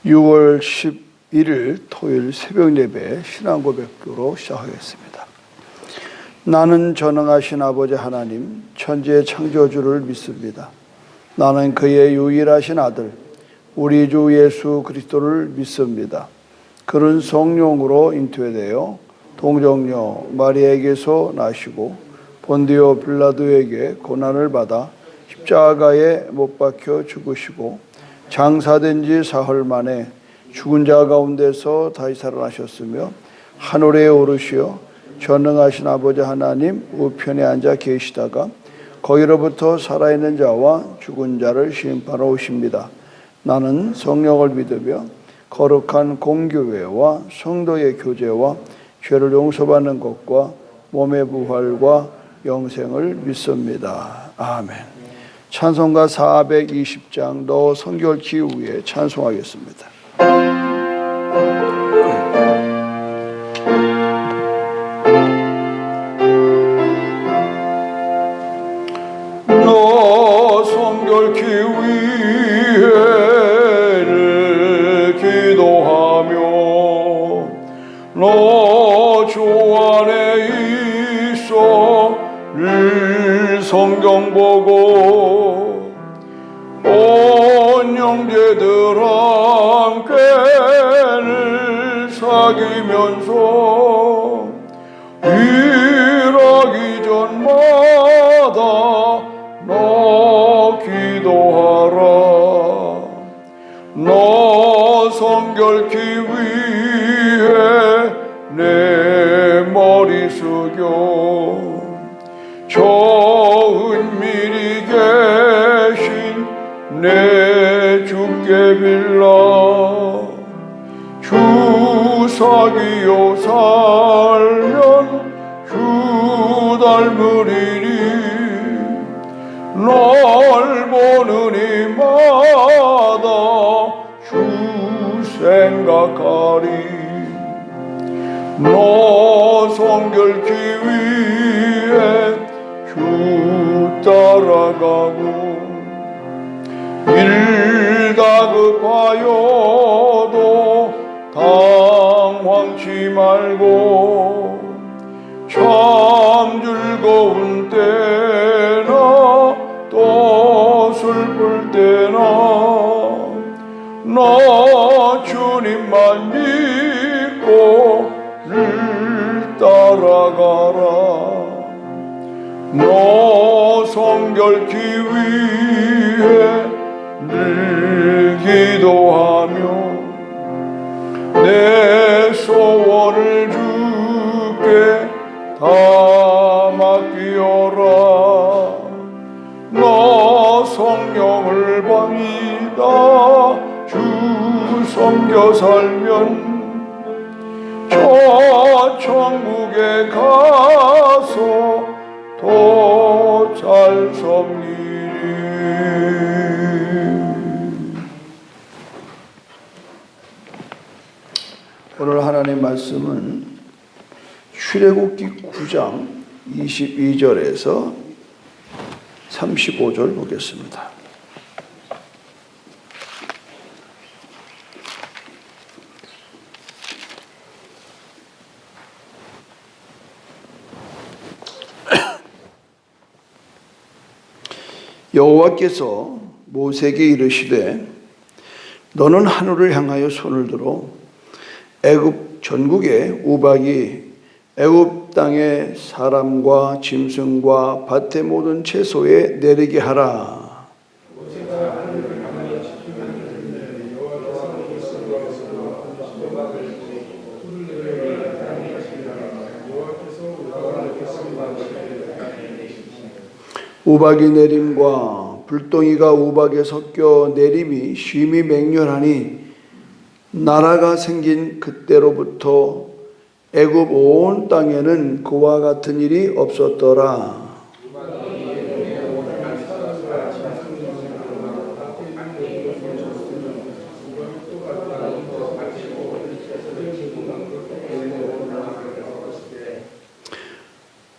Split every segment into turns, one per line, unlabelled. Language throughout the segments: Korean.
6월 11일 토요일 새벽 예배 신앙 고백으로 시작하겠습니다. 나는 전능하신 아버지 하나님, 천지의 창조주를 믿습니다. 나는 그의 유일하신 아들, 우리 주 예수 그리스도를 믿습니다. 그는 성령으로 잉태되어 동정녀 마리아에게서 나시고 본디오 빌라도에게 고난을 받아 십자가에 못 박혀 죽으시고 장사된 지 사흘 만에 죽은 자 가운데서 다시 살아나셨으며 하늘에 오르시어 전능하신 아버지 하나님 우편에 앉아 계시다가 거기로부터 살아있는 자와 죽은 자를 심판하러 오십니다. 나는 성령을 믿으며 거룩한 공교회와 성도의 교제와 죄를 용서받는 것과 몸의 부활과 영생을 믿습니다. 아멘. 찬송가 420장 너 성결 기후에 찬송하겠습니다. 너 성결 기후에를 기도하며 너 주 안에 있어 늘 성경 보고 온 형제들 함께 늘 사귀면서 일하기 전마다 너 기도하라. 너 성결케 위해 내 머리 숙여 저 은밀히 계신 내 주께 빌라. 주 사귀어 살면 주 닮으리니 널 보는 이마다 주 생각하리. 너 성결케 위해 주 따라가고 일 다급하여도 당황치 말고 참 즐거운 때나 또 슬플 때나 너 주님만 믿고 늘 따라가라. 너 성결케 위해 늘 기도하며 내 소원을 주께 다 맡기어라. 너 성령을 받이다 주 섬겨 살면 저 천국에 가서 더 잘 섬기리. 오늘 하나님 말씀은 출애굽기 9장 22절에서 35절 보겠습니다. 여호와께서 모세에게 이르시되 너는 하늘을 향하여 손을 들어 애굽 전국의 우박이 애굽 땅의 사람과 짐승과 밭의 모든 채소에 내리게 하라. 우박이 내림과 불덩이가 우박에 섞여 내림이 쉼이 맹렬하니 나라가 생긴 그때로부터 애굽 온 땅에는 그와 같은 일이 없었더라.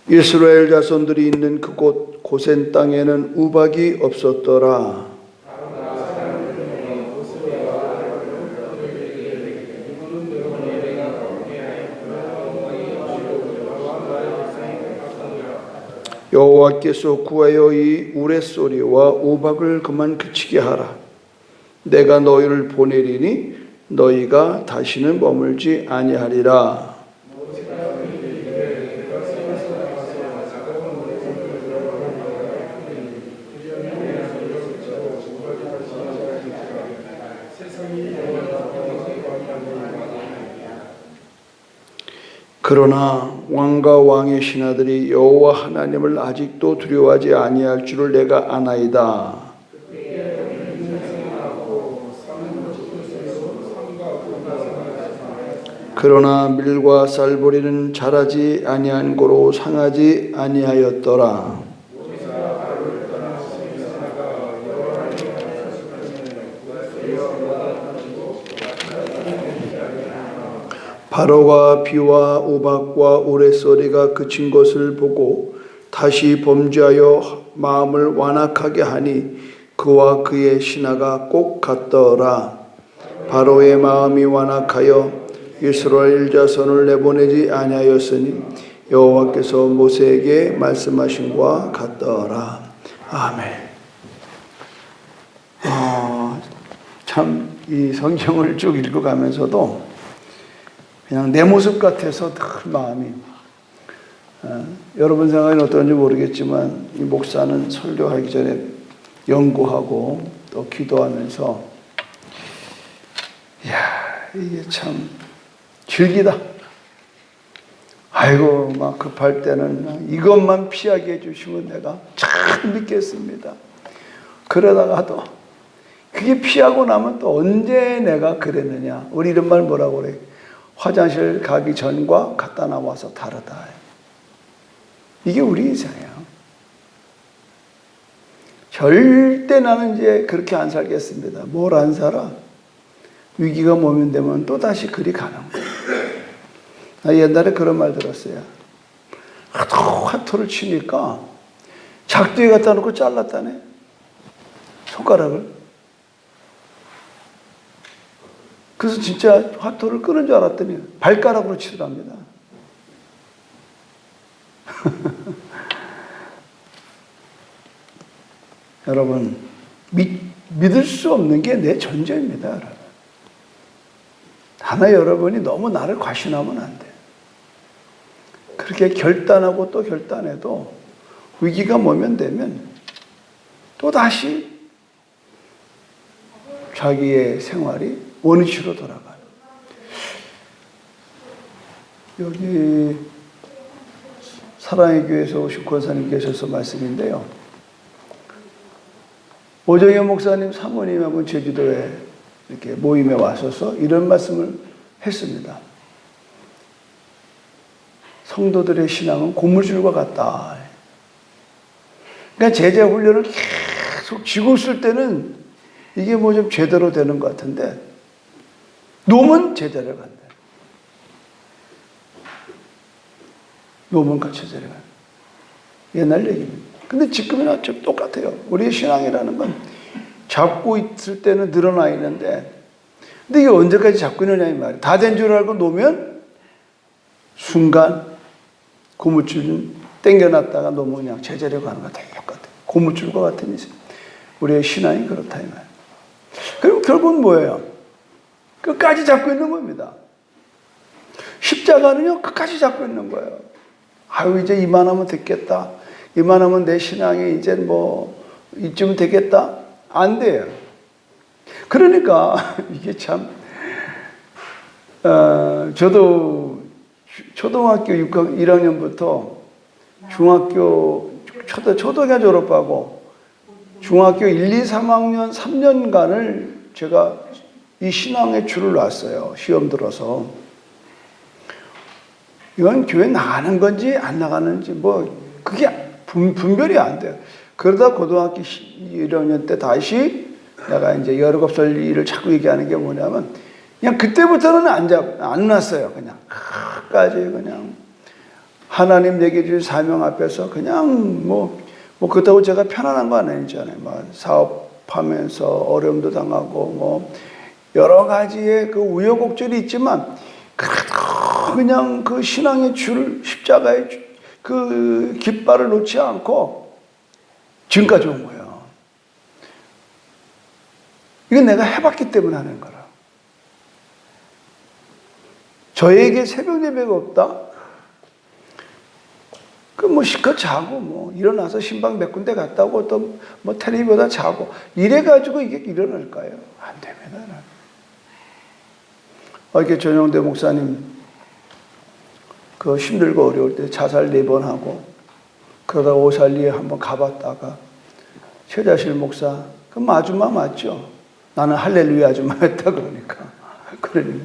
이스라엘 자손들이 있는 그곳 고센 땅에는 우박이 없었더라. 여호와께서 구하여 이 우레소리와 우박을 그만 그치게 하라. 내가 너희를 보내리니 너희가 다시는 머물지 아니하리라. 그러나 왕과 왕의 신하들이 여호와 하나님을 아직도 두려워하지 아니할 줄을 내가 아나이다. 그러나 밀과 쌀보리는 자라지 아니한 고로 상하지 아니하였더라. 바로가 비와 우박과 우레소리가 그친 것을 보고 다시 범죄하여 마음을 완악하게 하니 그와 그의 신하가 꼭 같더라. 바로의 마음이 완악하여 이스라엘 자손을 내보내지 아니하였으니 여호와께서 모세에게 말씀하신 것과 같더라. 아멘. 참 이 성경을 쭉 읽어가면서도 그냥 내 모습 같아서 늘 마음이 여러분 생각은 어떤지 모르겠지만 이 목사는 설교하기 전에 연구하고 또 기도하면서 이게 참 즐기다. 아이고 막 급할 때는 이것만 피하게 해주시면 내가 참 믿겠습니다. 그러다가도 그게 피하고 나면 또 언제 내가 그랬느냐. 우리 이런 말 뭐라고 그래? 화장실 가기 전과 갔다 나와서 다르다. 이게 우리 인생이에요. 절대 나는 이제 그렇게 안 살겠습니다. 뭘 안 살아? 위기가 모면되면 또 다시 그리 가는 거예요. 나 옛날에 그런 말 들었어요. 하도 화투를 치니까 작두에 갖다 놓고 잘랐다네. 손가락을. 그래서 진짜 화투를 끄는 줄 알았더니 발가락으로 치더랍니다. 여러분, 믿을 수 없는 게 내 존재입니다. 여러분. 하나 여러분이 너무 나를 과신하면 안 돼요. 그렇게 결단하고 또 결단해도 위기가 모면되면 또 다시 자기의 생활이 원위치로 돌아가요. 여기 사랑의 교회에서 오신 권사님께서 말씀인데요. 오정현 목사님 사모님하고 제주도에 이렇게 모임에 와서서 이런 말씀을 했습니다. 성도들의 신앙은 고물줄과 같다. 그러니까 제자 훈련을 계속 쥐고 있을 때는 이게 뭐 좀 제대로 되는 것 같은데 놈은 제자를 간다. 놈은 같이 제자를 간다. 옛날 얘기입니다. 근데 지금이나 좀 똑같아요. 우리의 신앙이라는 건 잡고 있을 때는 늘어나 있는데 근데 이게 언제까지 잡고 있느냐 이 말이에요. 다 된 줄 알고 놓으면 순간 고무줄 땡겨놨다가 놓으면 그냥 제자리로 가는 거 다 똑같아요. 고무줄과 같은 인생. 우리의 신앙이 그렇다 이 말이에요. 그리고 결국은 뭐예요? 끝까지 잡고 있는 겁니다. 십자가는요 끝까지 잡고 있는 거예요. 아유 이제 이만하면 됐겠다. 이만하면 내 신앙이 이제 뭐 이쯤 되겠다. 안 돼요. 그러니까 이게 참 저도 초등학교 1학년부터 중학교 초등학교 졸업하고 중학교 1, 2, 3학년 3년간을 제가 이 신앙의 줄을 놨어요. 시험 들어서. 이건 교회 나가는 건지 안 나가는지 뭐 그게 분별이 안 돼요. 그러다 고등학교 1학년 때 다시 내가 이제 17살 일을 자꾸 얘기하는 게 뭐냐면 그냥 그때부터는 안 놨어요. 그냥 끝까지 그냥 하나님 내게 주신 사명 앞에서 그냥 뭐 그렇다고 제가 편안한 거 아니잖아요. 뭐 사업하면서 어려움도 당하고 뭐 여러 가지의 그 우여곡절이 있지만 그래도 그냥 그 신앙의 줄 십자가의 그 깃발을 놓지 않고 지금까지 온 거예요. 이건 내가 해봤기 때문에 하는 거라. 저에게 새벽 예배가 없다? 그 뭐 실컷 자고 뭐 일어나서 신방 몇 군데 갔다 오고 또 뭐 텔레비보다 자고 이래가지고 이게 일어날까요? 안 됩니다. 이렇게 전용대 목사님 그 힘들고 어려울 때 자살 4번 하고 그러다가 오살리에 한번 가봤다가 최자실 목사 그 아줌마 맞죠? 나는 할렐루야 아줌마였다 그러니까 그러니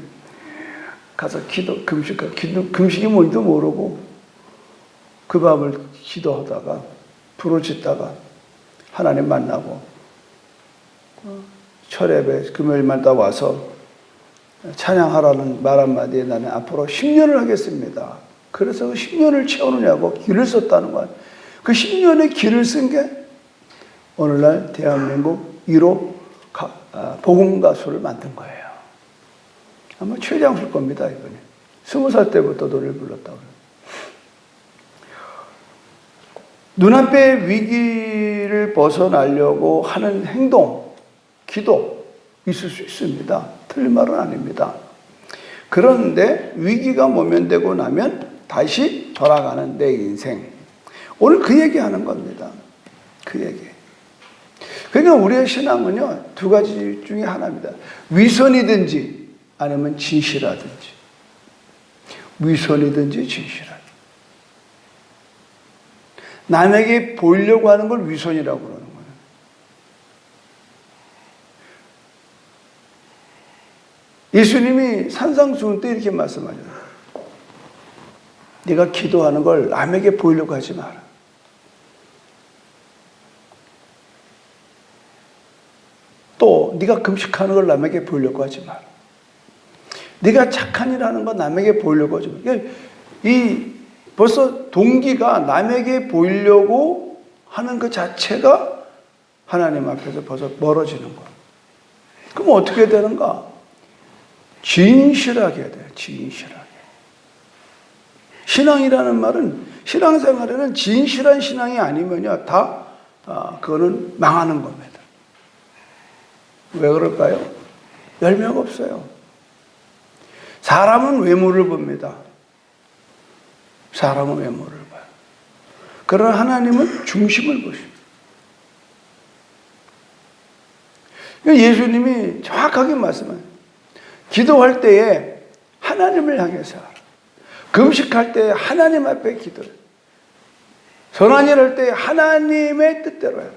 가서 금식이 뭔지도 모르고 그 밤을 기도하다가 부르짖다가 하나님 만나고 철예배 금요일마다 와서 찬양하라는 말 한마디에 나는 앞으로 10년을 하겠습니다. 그래서 그 10년을 채우느냐고 길을 썼다는 거야. 그 10년의 길을 쓴 게 오늘날 대한민국 1호 복음 가수를 만든 거예요. 아마 최장수일 겁니다, 이번에. 20살 때부터 노래를 불렀다고. 눈앞의 위기를 벗어나려고 하는 행동, 기도 있을 수 있습니다. 틀린 말은 아닙니다. 그런데 위기가 모면되고 나면 다시 돌아가는 내 인생. 오늘 그 얘기하는 겁니다. 그 얘기. 그러니까 우리의 신앙은요, 2가지 중에 하나입니다. 위선이든지 아니면 진실하든지. 위선이든지 진실하든지. 남에게 보이려고 하는 걸 위선이라고 그러는 거예요. 예수님이 산상수훈 때 이렇게 말씀하셨어요. 네가 기도하는 걸 남에게 보이려고 하지 마라. 또 네가 금식하는 걸 남에게 보이려고 하지 마라. 네가 착한 일하는 거 남에게 보이려고 하지 마라. 벌써 동기가 남에게 보이려고 하는 그 자체가 하나님 앞에서 벌써 멀어지는 거야. 그럼 어떻게 되는가? 진실하게 해야 돼요. 진실하게. 신앙이라는 말은, 신앙생활에는 진실한 신앙이 아니면요, 그거는 망하는 겁니다. 왜 그럴까요? 열매가 없어요. 사람은 외모를 봅니다. 사람은 외모를 봐요. 그러나 하나님은 중심을 보십니다. 예수님이 정확하게 말씀해요. 기도할 때에 하나님을 향해서 하라. 금식할 때 하나님 앞에 기도해. 선한 일 할 때 하나님의 뜻대로 해라.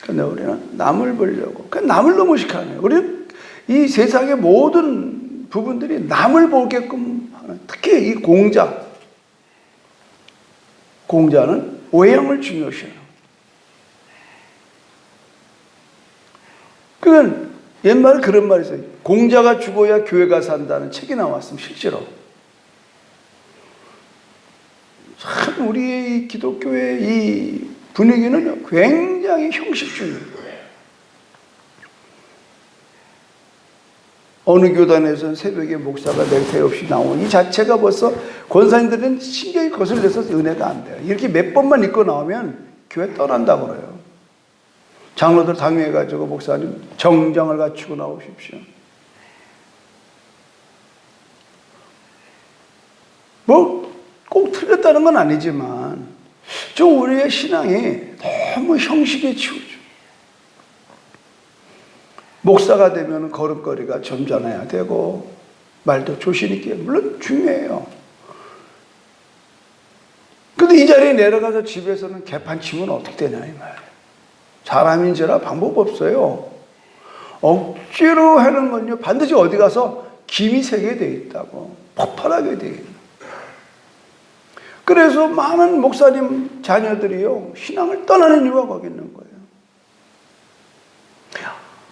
그런데 우리는 남을 보려고. 남을 너무 시켜요. 우리는 이 세상의 모든 부분들이 남을 보게끔 하는, 특히 이 공자는 외형을 중요시해요. 그건 옛말에 그런 말이 있어요. 공자가 죽어야 교회가 산다는 책이 나왔습니다. 실제로. 참 우리의 이 기독교의 이 분위기는 굉장히 형식주의예요. 어느 교단에서는 새벽에 목사가 넥타이 없이 나오는 이 자체가 벌써 권사님들은 신경이 거슬려서 은혜가 안 돼요. 이렇게 몇 번만 입고 나오면 교회 떠난다고 그래요. 장로들 당회해가지고 목사님 정장을 갖추고 나오십시오. 뭐 꼭 틀렸다는 건 아니지만 좀 우리의 신앙이 너무 형식에 치우쳐. 목사가 되면 걸음걸이가 점잖아야 되고 말도 조신 있게, 물론 중요해요. 근데 이 자리에 내려가서 집에서는 개판 치면 어떻게 되냐 이 말이에요. 사람인지라 방법 없어요. 억지로 하는 건요, 반드시 어디 가서 김이 새게 돼 있다고, 폭발하게 돼 있는. 그래서 많은 목사님 자녀들이요, 신앙을 떠나는 이유가 거기 있는 거예요.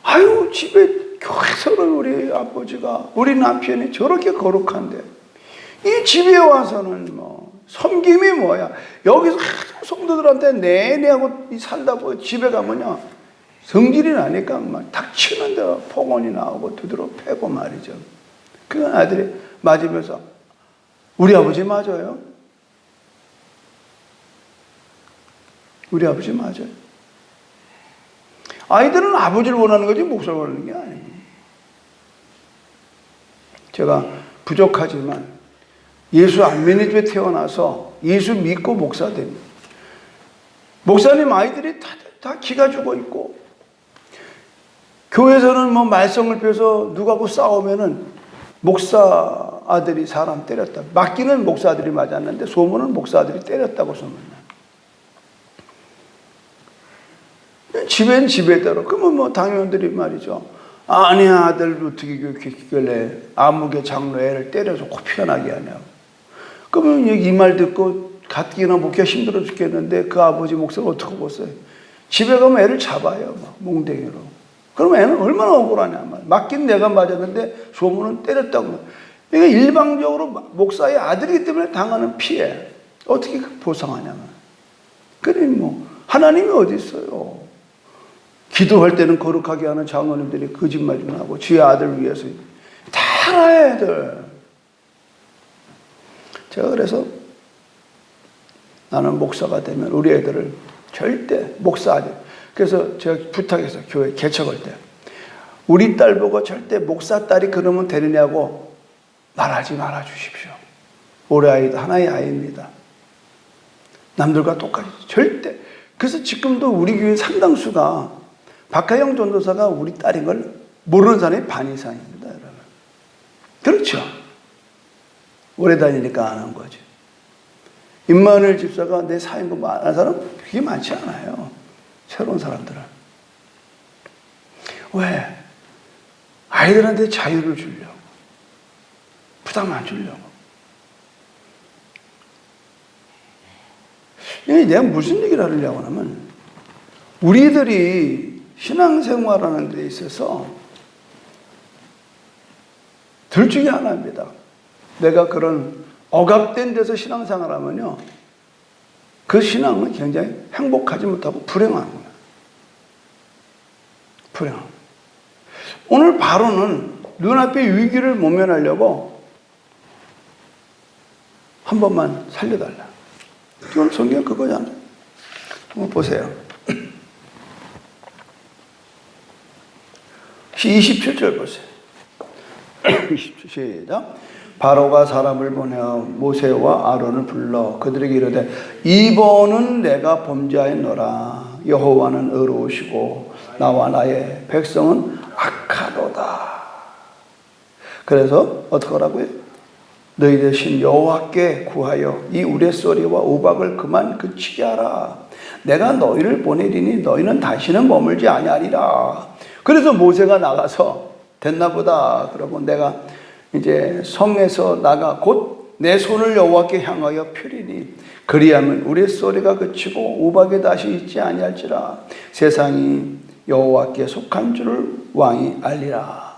아유, 집에 교회에서는 우리 아버지가, 우리 남편이 저렇게 거룩한데 이 집에 와서는 뭐 섬김이 뭐야. 여기서 성도들한테 내내 하고 살다 보니 집에 가면요, 성질이 나니까 막 닥치는 데가 폭언이 나오고 두드러 패고 말이죠. 그 아들이 맞으면서 우리 아버지 맞아요? 우리 아버지 맞아요. 아이들은 아버지를 원하는 거지 목사를 원하는 게 아니에요. 제가 부족하지만 예수 안 믿는 집에 태어나서 예수 믿고 목사 됩니다. 목사님 아이들이 다 기가 죽어 있고, 교회에서는 뭐 말썽을 펴서 누가하고 싸우면은 목사 아들이 사람 때렸다. 맞기는 목사 아들이 맞았는데 소문은 목사 아들이 때렸다고 소문나. 집엔 집에대로. 그러면 뭐 당연들이 말이죠. 아니 아들 어떻게 그렇게 길래 아무개 장로 애를 때려서 코피가 나게 하냐고. 그러면 이 말 듣고 가뜩이나 먹기가 힘들어 죽겠는데 그 아버지 목사가 어떻게 보세요? 집에 가면 애를 잡아요. 막 몽댕이로. 그러면 애는 얼마나 억울하냐. 맞긴 내가 맞았는데 소문은 때렸다고. 이게 일방적으로 목사의 아들이기 때문에 당하는 피해. 어떻게 보상하냐면. 그러니 뭐 하나님이 어디 있어요. 기도할 때는 거룩하게 하는 장로님들이 거짓말 좀 하고 주의 아들 위해서 다 알아야 애들. 제가 그래서 나는 목사가 되면 우리 애들을 절대 목사 아들. 그래서 제가 부탁해서 교회 개척할 때 우리 딸 보고 절대 목사 딸이 그러면 되느냐고 말하지 말아 주십시오. 우리 아이도 하나의 아이입니다. 남들과 똑같이 절대. 그래서 지금도 우리 교회 상당수가 박하영 전도사가 우리 딸인 걸 모르는 사람이 반 이상입니다, 여러분. 그렇죠? 오래 다니니까 아는 거죠. 임마누엘 집사가 내 사인 거 아는 사람 그게 많지 않아요. 새로운 사람들은. 왜? 아이들한테 자유를 주려고. 부담 안 주려고. 이게 내가 무슨 얘기를 하려고 하면 우리들이 신앙생활하는 데 있어서 둘 중에 하나입니다. 내가 그런 억압된 데서 신앙생활하면요, 그 신앙은 굉장히 행복하지 못하고 불행한 거예요. 불행. 오늘 바로는 눈앞의 위기를 모면하려고 한 번만 살려달라. 이건 성경 그거잖아요. 한번 보세요. 27절 보세요. 27절 시작. 바로가 사람을 보내어 모세와 아론을 불러 그들에게 이르되 이번은 내가 범죄하였노라. 여호와는 의로우시고 나와 나의 백성은 악하도다. 그래서 어떻게 하라고요? 너희 대신 여호와께 구하여 이 우레소리와 우박을 그만 그치게 하라. 내가 너희를 보내리니 너희는 다시는 머물지 아니하리라. 그래서 모세가 나가서 됐나 보다. 그러고 내가 이제 성에서 나가 곧 내 손을 여호와께 향하여 펴리니 그리하면 우레소리가 그치고 우박이 다시 있지 아니할지라. 세상이 여호와께 속한 줄을 왕이 알리라.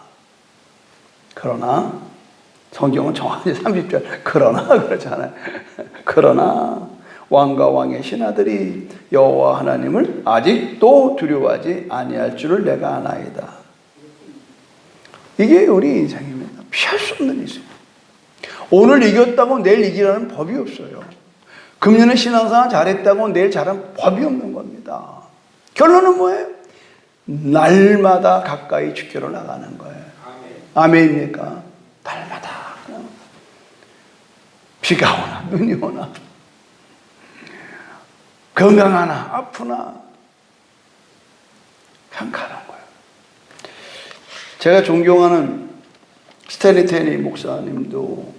그러나 성경은 정확히 30절 그러나 그러잖아요. 그러나 왕과 왕의 신하들이 여호와 하나님을 아직도 두려워하지 아니할 줄을 내가 아나이다. 이게 우리 인생입니다. 피할 수 없는 인생. 오늘 이겼다고 내일 이기라는 법이 없어요. 금년에 신앙생활 잘했다고 내일 잘하는 법이 없는 겁니다. 결론은 뭐예요? 날마다 가까이 주께로 나가는 거예요. 아멘입니까? 날마다. 비가 오나 눈이 오나 건강하나 아프나 그냥 가는 거예요. 제가 존경하는 스탠리 테니 목사님도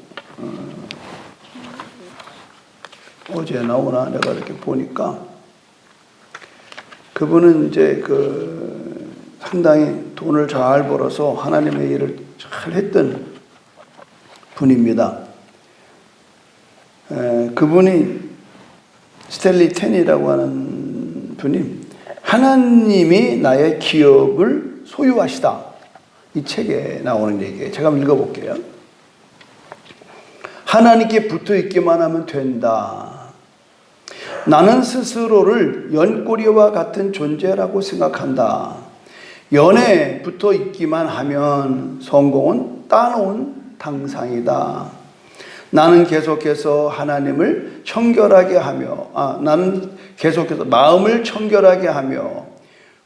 어제 나오나 내가 이렇게 보니까 그분은 이제 상당히 돈을 잘 벌어서 하나님의 일을 잘 했던 분입니다. 그분이 스탠리 테니라고 하는 분이 하나님이 나의 기업을 소유하시다. 이 책에 나오는 얘기예요. 제가 한번 읽어볼게요. 하나님께 붙어 있기만 하면 된다. 나는 스스로를 연꼬리와 같은 존재라고 생각한다. 연에 붙어 있기만 하면 성공은 따놓은 당상이다. 나는 계속해서 하나님을 청결하게 하며, 나는 계속해서 마음을 청결하게 하며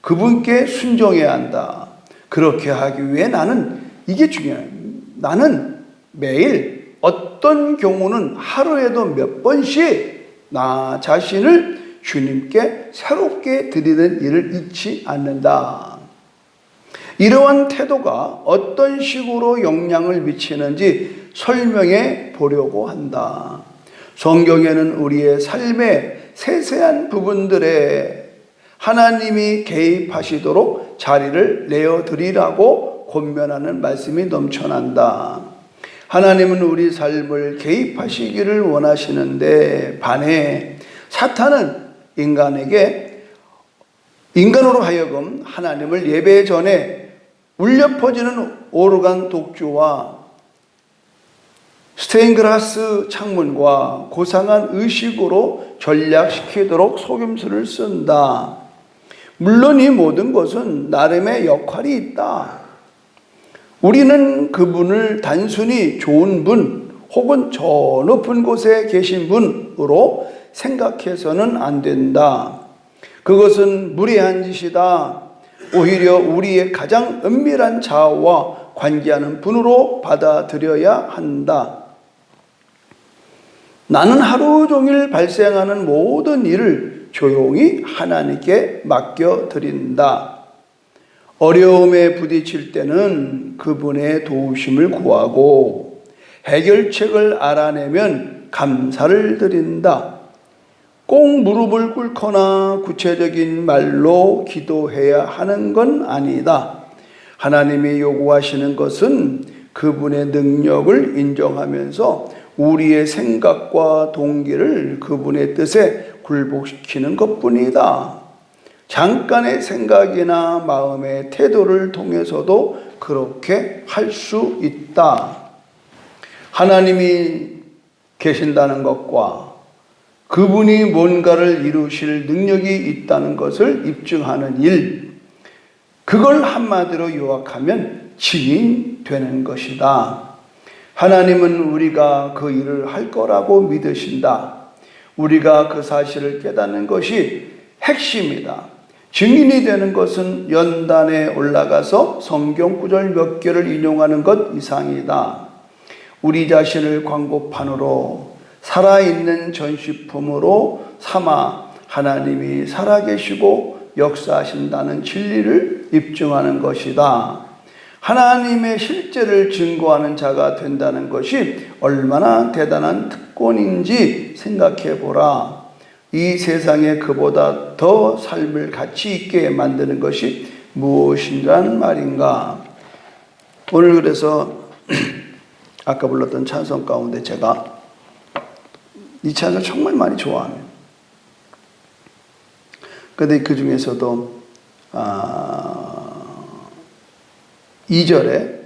그분께 순종해야 한다. 그렇게 하기 위해 나는, 이게 중요해요. 나는 매일 어떤 경우는 하루에도 몇 번씩 나 자신을 주님께 새롭게 드리는 일을 잊지 않는다. 이러한 태도가 어떤 식으로 영향을 미치는지 설명해 보려고 한다. 성경에는 우리의 삶의 세세한 부분들에 하나님이 개입하시도록 자리를 내어드리라고 권면하는 말씀이 넘쳐난다. 하나님은 우리 삶을 개입하시기를 원하시는데 반해 사탄은 인간으로 하여금 하나님을 예배 전에 울려 퍼지는 오르간 독주와 스테인글라스 창문과 고상한 의식으로 전략시키도록 속임수를 쓴다. 물론 이 모든 것은 나름의 역할이 있다. 우리는 그분을 단순히 좋은 분 혹은 저 높은 곳에 계신 분으로 생각해서는 안 된다. 그것은 무례한 짓이다. 오히려 우리의 가장 은밀한 자아와 관계하는 분으로 받아들여야 한다. 나는 하루 종일 발생하는 모든 일을 조용히 하나님께 맡겨드린다. 어려움에 부딪힐 때는 그분의 도우심을 구하고 해결책을 알아내면 감사를 드린다. 꼭 무릎을 꿇거나 구체적인 말로 기도해야 하는 건 아니다. 하나님이 요구하시는 것은 그분의 능력을 인정하면서 우리의 생각과 동기를 그분의 뜻에 굴복시키는 것뿐이다. 잠깐의 생각이나 마음의 태도를 통해서도 그렇게 할 수 있다. 하나님이 계신다는 것과 그분이 뭔가를 이루실 능력이 있다는 것을 입증하는 일, 그걸 한마디로 요약하면 증인되는 것이다. 하나님은 우리가 그 일을 할 거라고 믿으신다. 우리가 그 사실을 깨닫는 것이 핵심이다. 증인이 되는 것은 연단에 올라가서 성경 구절 몇 개를 인용하는 것 이상이다. 우리 자신을 광고판으로 살아있는 전시품으로 삼아 하나님이 살아계시고 역사하신다는 진리를 입증하는 것이다. 하나님의 실제를 증거하는 자가 된다는 것이 얼마나 대단한 특권인지 생각해 보라. 이 세상에 그보다 더 삶을 가치 있게 만드는 것이 무엇이란 말인가. 오늘 그래서 아까 불렀던 찬송 가운데 제가 이 찬송 정말 많이 좋아합니다. 그런데 그 중에서도 2절에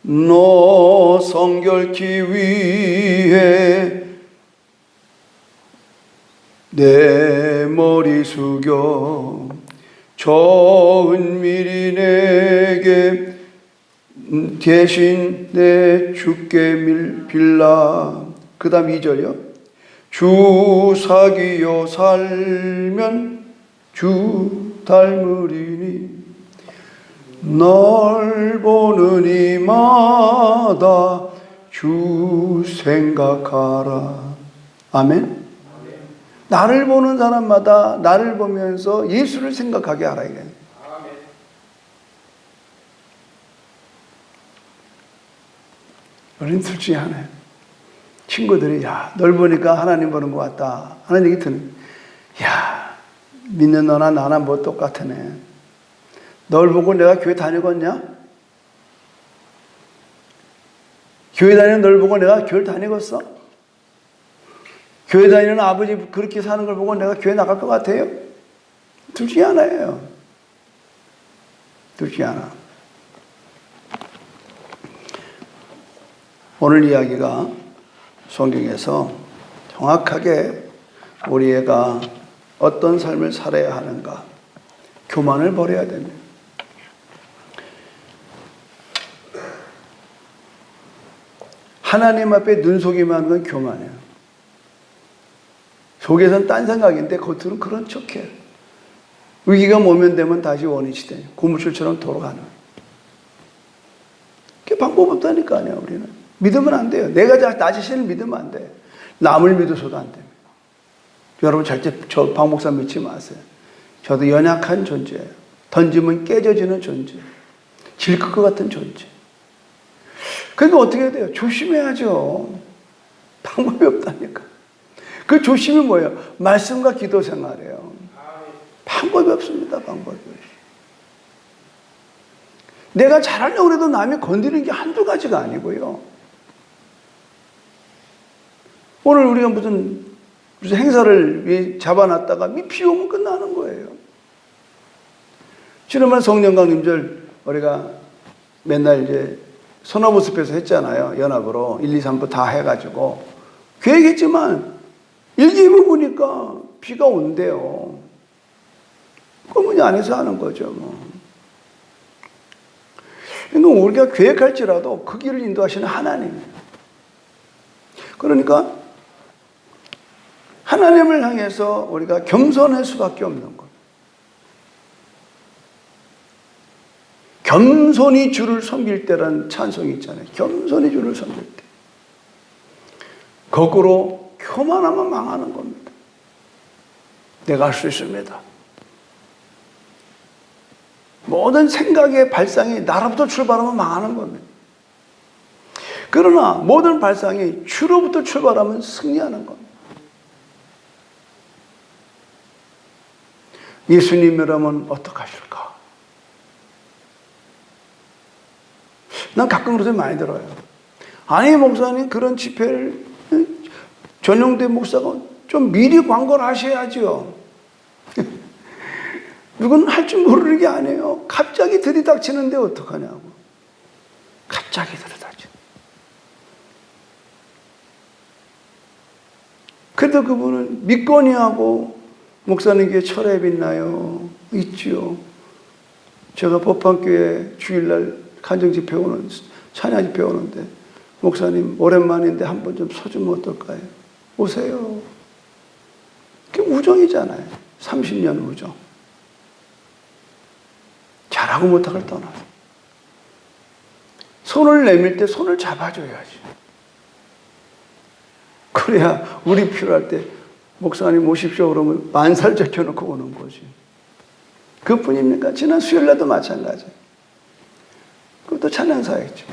너 성결케 위해 내 머리 숙여 저 은밀히 내게 대신 내 주께 빌라. 그 다음 2절이요. 주 사귀어 살면 주 닮으리니 널 보는 이마다 주 생각하라. 아멘. 나를 보는 사람마다 나를 보면서 예수를 생각하게 하라. 이게. 우리는 둘 중에 하나예요. 친구들이 야, 널 보니까 하나님 보는 것 같다 하는 얘기 듣는. 야, 믿는 너나 나나 뭐 똑같으네. 널 보고 내가 교회 다니겠냐? 교회 다니는 널 보고 내가 교회를 다니겠어? 교회 다니는 아버지 그렇게 사는 걸 보고 내가 교회 나갈 것 같아요? 둘 중에 하나예요. 둘 중에 하나. 오늘 이야기가 성경에서 정확하게 우리 애가 어떤 삶을 살아야 하는가, 교만을 버려야 됩니다. 하나님 앞에 눈속임을 하는 건 교만해요. 속에서는 딴 생각인데 겉으로는 그런 척해요. 위기가 모면되면 다시 원위치돼. 고무줄처럼 돌아가는. 그게 방법 없다니까요, 우리는. 믿으면 안 돼요. 내가 나 자신을 믿으면 안 돼요. 남을 믿어서도 안 됩니다. 여러분 절대 저 박 목사 믿지 마세요. 저도 연약한 존재예요. 던지면 깨져지는 존재. 질것 같은 존재. 그러니까 어떻게 해야 돼요? 조심해야죠. 방법이 없다니까. 그 조심이 뭐예요? 말씀과 기도 생활이에요. 방법이 없습니다. 방법이. 내가 잘하려고 해도 남이 건드리는 게 한두 가지가 아니고요. 오늘 우리가 무슨 행사를 잡아놨다가 비 오면 끝나는 거예요. 지난번 성령 강림절 우리가 맨날 이제 소나무 숲에서 했잖아요. 연합으로 1, 2, 3부 다 해가지고 계획했지만 일기예보 보니까 비가 온대요. 그러면 안에서 하는 거죠. 뭐. 그러니까 우리가 계획할지라도 그 길을 인도하시는 하나님. 그러니까 하나님을 향해서 우리가 겸손할 수밖에 없는 거예요. 겸손히 주를 섬길 때라는 찬송이 있잖아요. 겸손히 주를 섬길 때. 거꾸로 교만하면 망하는 겁니다. 내가 할 수 있습니다. 모든 생각의 발상이 나로부터 출발하면 망하는 겁니다. 그러나 모든 발상이 주로부터 출발하면 승리하는 겁니다. 예수님이라면 어떡하실까? 난 가끔 그런 생각이 많이 들어요. 아니 목사님 그런 집회를 전용대 목사가 좀 미리 광고를 하셔야죠. 누구는 할 줄 모르는 게 아니에요. 갑자기 들이닥치는데 어떡하냐고. 갑자기 들이닥쳐. 그래도 그분은 믿거니 하고 목사님께 철회 있나요? 있지요. 제가 법한교회 주일날 간정 집회 오는 찬양 집회 오는데 목사님 오랜만인데 한번 좀 서주면 어떨까요? 오세요. 그게 우정이잖아요. 30년 우정. 잘하고 못하고를 떠나. 손을 내밀 때 손을 잡아줘야지. 그래야 우리 필요할 때 목사님 오십시오 그러면 만살 적혀놓고 오는 거지. 그뿐입니까? 지난 수요일날도 마찬가지. 그것도 찬양사였죠.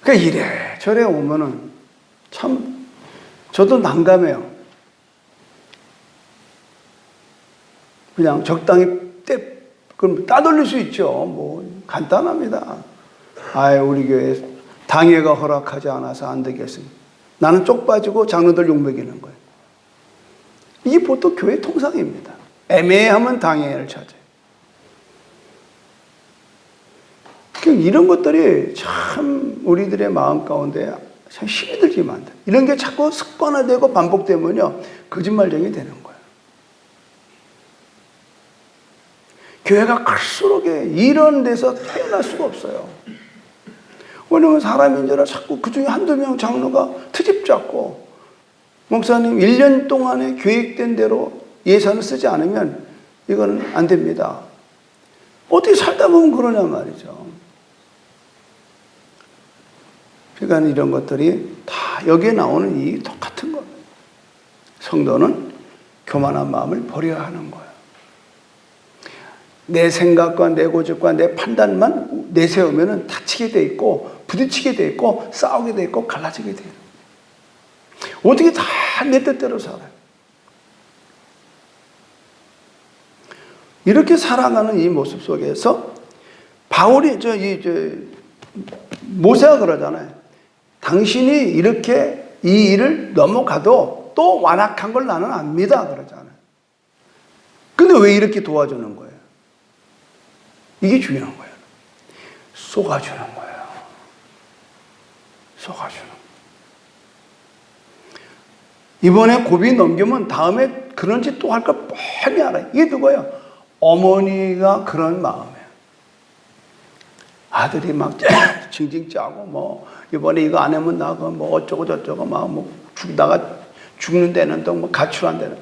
그러니까 이래 저래 오면은 참 저도 난감해요. 그냥 적당히 그럼 따돌릴 수 있죠. 뭐 간단합니다. 아예 우리 교회 당회가 허락하지 않아서 안 되겠습니다. 나는 쪽 빠지고 장로들 욕먹이는 거예요. 이게 보통 교회 통상입니다. 애매하면 당회를 찾아요. 이런 것들이 참 우리들의 마음 가운데 참 힘이 들지만 안 돼. 이런 게 자꾸 습관화되고 반복되면요 거짓말쟁이 되는 거예요. 교회가 클수록 이런 데서 태어날 수가 없어요. 왜냐면 사람인지라 자꾸 그중에 한두 명 장로가 트집 잡고 목사님 1년 동안에 계획된 대로 예산을 쓰지 않으면 이거는 안 됩니다. 어떻게 살다 보면 그러냐 말이죠. 그러니까 이런 것들이 다 여기에 나오는 이 똑같은 겁니다. 성도는 교만한 마음을 버려야 하는 거예요. 내 생각과 내 고집과 내 판단만 내세우면 다치게 돼 있고 부딪히게 돼 있고 싸우게 돼 있고 갈라지게 돼요. 어떻게 다 내 뜻대로 살아요. 이렇게 살아가는 이 모습 속에서 바울이 모세가 그러잖아요. 당신이 이렇게 이 일을 넘어가도 또 완악한 걸 나는 압니다. 그러잖아요. 근데 왜 이렇게 도와주는 거예요? 이게 중요한 거예요. 쏘아주는 거예요. 쏘아주는 거예요. 이번에 고비 넘기면 다음에 그런 짓 또 할 걸 뻔히 알아요. 이게 누구예요? 어머니가 그런 마음이에요. 아들이 막 징징 짜고 뭐 이번에 이거 안 하면 나가 뭐 어쩌고 저쩌고 막 뭐 나가 죽는 데는 또 뭐 가출한다는.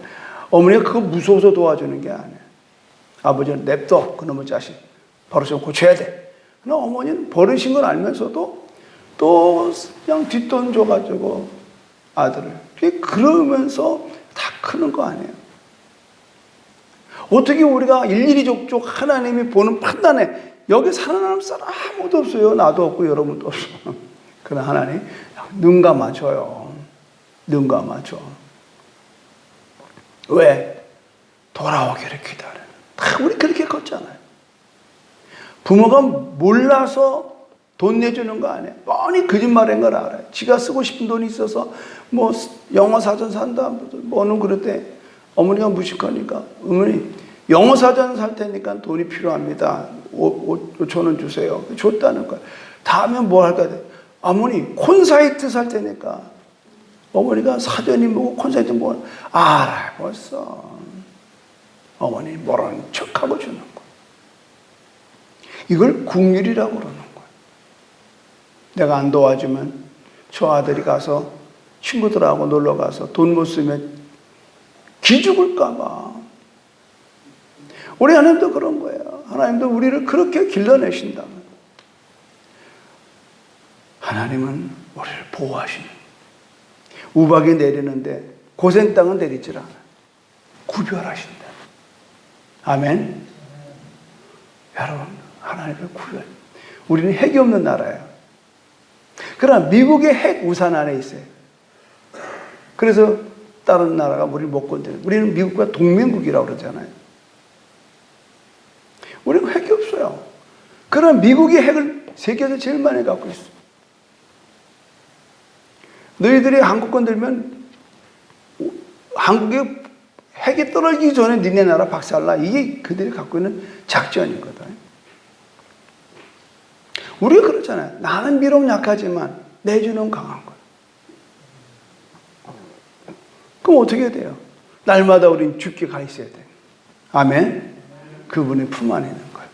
어머니가 그거 무서워서 도와주는 게 아니에요. 아버지는 냅둬 그놈의 자식 버릇을 고쳐야 돼. 그러나 어머니는 버릇인 걸 알면서도 또 그냥 뒷돈 줘가지고 아들을 그러면서 다 크는 거 아니에요. 어떻게 우리가 일일이 족족 하나님이 보는 판단에 여기 사는 사람 아무도 없어요. 나도 없고 여러분도 없어. 그러나 하나님 눈 감아줘요. 눈 감아줘. 왜? 돌아오기를 기다려. 다 우리 그렇게 컸잖아요. 부모가 몰라서 돈 내주는 거 아니에요. 뻔히 거짓말인 걸 알아요. 지가 쓰고 싶은 돈이 있어서 뭐 영어 사전 산다 뭐는 그럴 때 어머니가 무식하니까 어머니 영어 사전 살 테니까 돈이 필요합니다. 5천 원 주세요. 줬다는 거야. 다음에 뭐 할까? 어머니 콘사이트 살 테니까 어머니가 사전이 뭐고 콘사이트 뭐 알아 벌써. 어머니 모르는 척하고 주는 거야. 이걸 국률이라고 그러는 거야. 내가 안 도와주면 저 아들이 가서 친구들하고 놀러 가서 돈 못 쓰면 기죽을까 봐. 우리 하나님도 그런 거예요. 하나님도 우리를 그렇게 길러내신다면 하나님은 우리를 보호하시는 우박이 내리는데 고센 땅은 내리질 않아요. 구별하신다. 아멘. 여러분 하나님을 구별. 우리는 핵이 없는 나라예요. 그러나 미국의 핵 우산 안에 있어요. 그래서 다른 나라가 우리를 못 건드려요. 우리는 미국과 동맹국이라고 그러잖아요. 우리는 핵이 없어요. 그러나 미국이 핵을 세계에서 제일 많이 갖고 있어요. 너희들이 한국 건들면 한국에 핵이 떨어지기 전에 니네 나라 박살나. 이게 그들이 갖고 있는 작전이거든. 우리가 그렇잖아요. 나는 비록 약하지만 내 주는 강한 거예요. 그럼 어떻게 돼요? 날마다 우리는 죽게 가 있어야 돼요. 아멘. 그분의 품 안에 있는 거예요.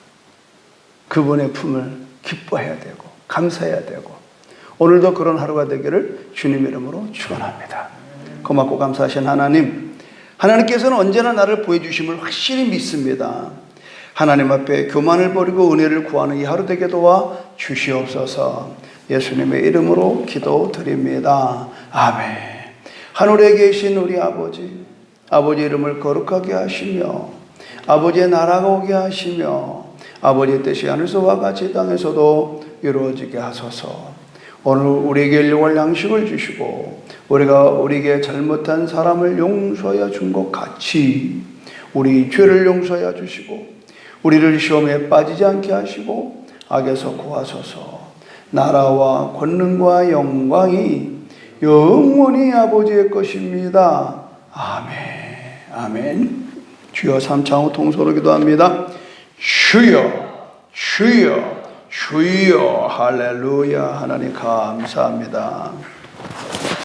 그분의 품을 기뻐해야 되고 감사해야 되고 오늘도 그런 하루가 되기를 주님 이름으로 축원합니다. 고맙고 감사하신 하나님, 하나님께서는 언제나 나를 보여주심을 확실히 믿습니다. 하나님 앞에 교만을 버리고 은혜를 구하는 이 하루 되게 도와 주시옵소서. 예수님의 이름으로 기도드립니다. 아멘. 하늘에 계신 우리 아버지, 아버지 이름을 거룩하게 하시며 아버지의 나라가 오게 하시며 아버지의 뜻이 하늘서와 같이 땅에서도 이루어지게 하소서. 오늘 우리에게 일용할 양식을 주시고 우리가 우리에게 잘못한 사람을 용서하여 준 것 같이 우리 죄를 용서하여 주시고 우리를 시험에 빠지지 않게 하시고 악에서 구하소서. 나라와 권능과 영광이 영원히 아버지의 것입니다. 아멘. 아멘. 주여 3창 후 통소로 기도합니다. 주여, 주여, 주여. 할렐루야. 하나님 감사합니다.